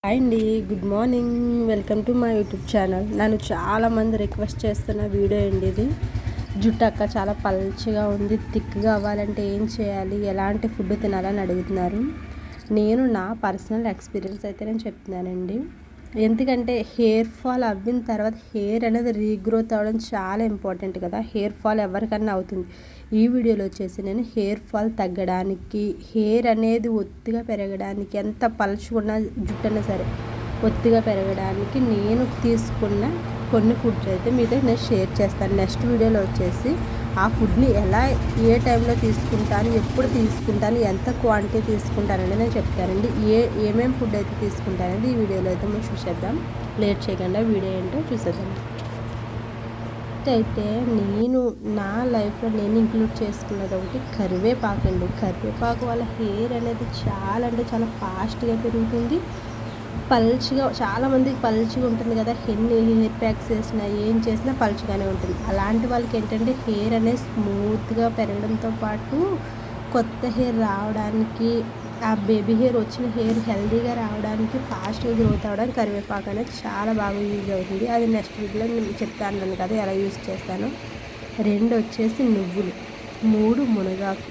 Hi అండి, good morning. Welcome to my YouTube channel. నన్ను చాలామంది రిక్వెస్ట్ చేస్తున్న వీడియో అండి ఇది. జుట్టు అక్క చాలా పల్చగా ఉంది, థిక్గా అవ్వాలంటే ఏం చేయాలి, ఎలాంటి ఫుడ్ తినాలని అడుగుతున్నారు. నేను నా పర్సనల్ ఎక్స్పీరియన్స్ అయితే నేను చెప్తున్నానండి. ఎందుకంటే హెయిర్ ఫాల్ అవ్విన తర్వాత హెయిర్ అనేది రీగ్రోత్ అవ్వడం చాలా ఇంపార్టెంట్ కదా. హెయిర్ ఫాల్ ఎవరికన్నా అవుతుంది. ఈ వీడియోలో వచ్చేసి నేను హెయిర్ ఫాల్ తగ్గడానికి, హెయిర్ అనేది ఒత్తిగా పెరగడానికి, ఎంత పలుచుకున్న జుట్టు అయినా సరే ఒత్తిగా పెరగడానికి నేను తీసుకున్న కొన్ని ఫుడ్స్ అయితే మీతో నేను షేర్ చేస్తాను. నెక్స్ట్ వీడియోలో వచ్చేసి ఆ ఫుడ్ని ఎలా, ఏ టైంలో తీసుకుంటాను, ఎప్పుడు తీసుకుంటాను, ఎంత క్వాంటిటీ తీసుకుంటానని నేను చెప్తానండి. ఏమేమి ఫుడ్ అయితే తీసుకుంటానండి ఈ వీడియోలో అయితే మనం చూసేద్దాం. లేట్ చేయకుండా వీడియో ఏంటో చూసేద్దాం. అయితే నేను నా లైఫ్లో నేను ఇంక్లూడ్ చేసుకున్నది ఒకటి కరివేపాకు అండి. కరివేపాకు వల్ల హెయిర్ అనేది చాలా అంటే చాలా ఫాస్ట్గా పెరుగుతుంది. పల్చగా, చాలామందికి పల్చగా ఉంటుంది కదా. ఎన్ని హెయిర్ ప్యాక్స్ చేసినా ఏం చేసినా పల్చగానే ఉంటుంది. అలాంటి వాళ్ళకి ఏంటంటే హెయిర్ అనేది స్మూత్గా పెరగడంతో పాటు కొత్త హెయిర్ రావడానికి, ఆ బేబీ హెయిర్ వచ్చిన హెయిర్ హెల్దీగా రావడానికి, ఫాస్ట్గా గ్రోత్ అవ్వడానికి కరివేపాకు అనేది చాలా బాగా యూజ్ అవుతుంది. అది నెక్స్ట్ వీక్లో నేను చెప్తాను కదా ఎలా యూజ్ చేస్తానో. 2 వచ్చేసి నువ్వులు, 3 మునగాకు,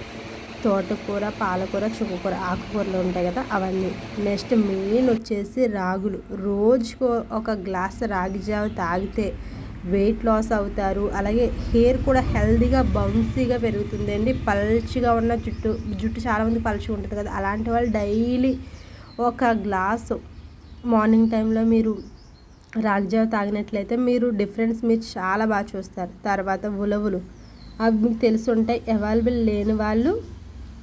తోటకూర, పాలకూర, చుక్కకూర, ఆకుకూరలు ఉంటాయి కదా అవన్నీ. నెక్స్ట్ మెయిన్ వచ్చేసి రాగులు. రోజుకు ఒక గ్లాస్ రాగి జావ తాగితే వెయిట్ లాస్ అవుతారు. అలాగే హెయిర్ కూడా హెల్దీగా బౌన్సీగా పెరుగుతుందండి. పల్చగా ఉన్న జుట్టు చాలామంది పల్చగా ఉంటుంది కదా, అలాంటి వాళ్ళు డైలీ ఒక గ్లాసు మార్నింగ్ టైంలో మీరు రాగి జావ తాగినట్లయితే మీరు డిఫరెన్స్ మీరు చాలా బాగా చూస్తారు. తర్వాత ఉలవలు, అవి మీకు తెలిసి ఉంటాయి. అవైలబుల్ లేని వాళ్ళు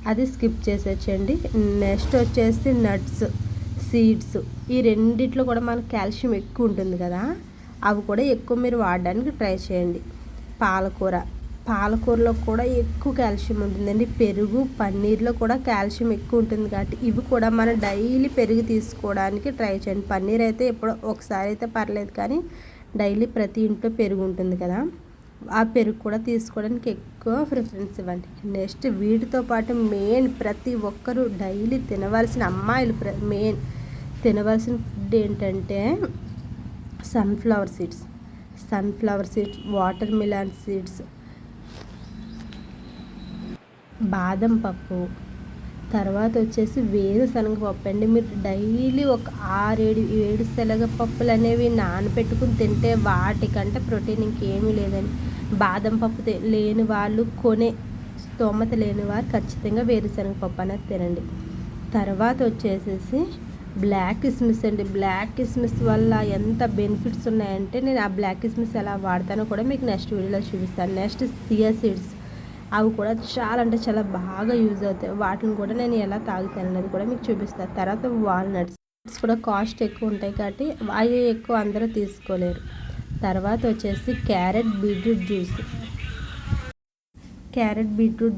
అది స్కిప్ చేసేయచ్చండి. నెక్స్ట్ వచ్చేసి నట్స్, సీడ్స్. ఈ రెండిట్లో కూడా మనకు కాల్షియం ఎక్కువ ఉంటుంది కదా, అవి కూడా ఎక్కువ మీరు వాడడానికి ట్రై చేయండి. పాలకూరలో కూడా ఎక్కువ కాల్షియం ఉంటుందండి. పెరుగు, పన్నీర్లో కూడా కాల్షియం ఎక్కువ ఉంటుంది కాబట్టి ఇవి కూడా మనం డైలీ పెరుగు తీసుకోవడానికి ట్రై చేయండి. పన్నీర్ అయితే ఎప్పుడో ఒకసారి అయితే పర్లేదు, కానీ డైలీ ప్రతి ఇంట్లో పెరుగు ఉంటుంది కదా, ఆ పెరుగు కూడా తీసుకోవడానికి ఎక్కువ ప్రిఫరెన్స్ ఇవ్వండి. నెక్స్ట్ వీటితో పాటు మెయిన్ ప్రతి ఒక్కరూ డైలీ తినవలసిన, అమ్మాయిలు మెయిన్ తినవలసిన ఫుడ్ ఏంటంటే sunflower seeds, watermelon seeds, బాదం పప్పు, తర్వాత వచ్చేసి వేరుశనగ పప్పు అండి. మీరు డైలీ ఒక 6-7 శనగపప్పులు అనేవి నానబెట్టుకుని తింటే వాటికంటే ప్రోటీన్ ఇంకేమీ లేదని. బాదం పప్పు లేని వాళ్ళు, కొనే స్తోమత లేని వారు ఖచ్చితంగా వేరుశనగ పప్పు అనేది తినండి. తర్వాత వచ్చేసేసి బ్లాక్ కిస్మిస్ అండి. బ్లాక్ కిస్మిస్ వల్ల ఎంత బెనిఫిట్స్ ఉన్నాయంటే నేను ఆ బ్లాక్ కిస్మిస్ ఎలా వాడతానో కూడా మీకు నెక్స్ట్ వీడియోలో చూపిస్తాను. నెక్స్ట్ చియా సీడ్స్, అవి కూడా చాలా అంటే చాలా బాగా యూజ్ అవుతాయి. వాటిని కూడా నేను ఎలా తాగుతాను అనేది కూడా మీకు చూపిస్తాను. తర్వాత వాల్నట్స్ కూడా కాస్ట్ ఎక్కువ ఉంటాయి కాబట్టి అవి ఎక్కువ అందరూ తీసుకోలేరు. తర్వాత వచ్చేసి క్యారెట్ బీట్రూట్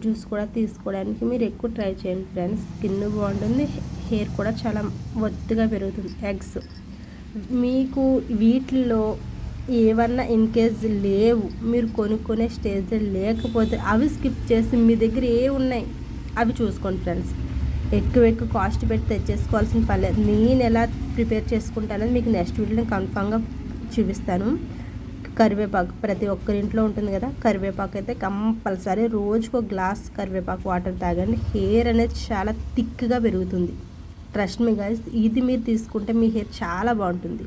జ్యూస్ కూడా తీసుకోవడానికి మీరు ఎక్కువ ట్రై చేయండి ఫ్రెండ్స్. స్కిన్ బాగుంటుంది, హెయిర్ కూడా చాలా ఒత్తిగా పెరుగుతుంది. ఎగ్స్, మీకు వీటిల్లో ఏమన్నా ఇన్ కేస్ లేవు, మీరు కొనుక్కునే స్టేజ్ లేకపోతే అవి స్కిప్ చేసి మీ దగ్గర ఏ ఉన్నాయి అవి చూసుకోండి ఫ్రెండ్స్. ఎక్కువ కాస్ట్ పెట్టి తెచ్చేసుకోవాల్సిన పర్లేదు. నేను ఎలా ప్రిపేర్ చేసుకుంటానని మీకు నెక్స్ట్ వీడియోలో కన్ఫామ్గా చూపిస్తాను. కరివేపాకు ప్రతి ఒక్కరింట్లో ఉంటుంది కదా, కరివేపాకు అయితే కంపల్సరీ రోజుకు గ్లాస్ కరివేపాకు వాటర్ తాగండి. హెయిర్ అనేది చాలా థిక్గా పెరుగుతుంది. ట్రస్ట్ మీ గైస్, ఇది మీరు తీసుకుంటే మీ హెయిర్ చాలా బాగుంటుంది.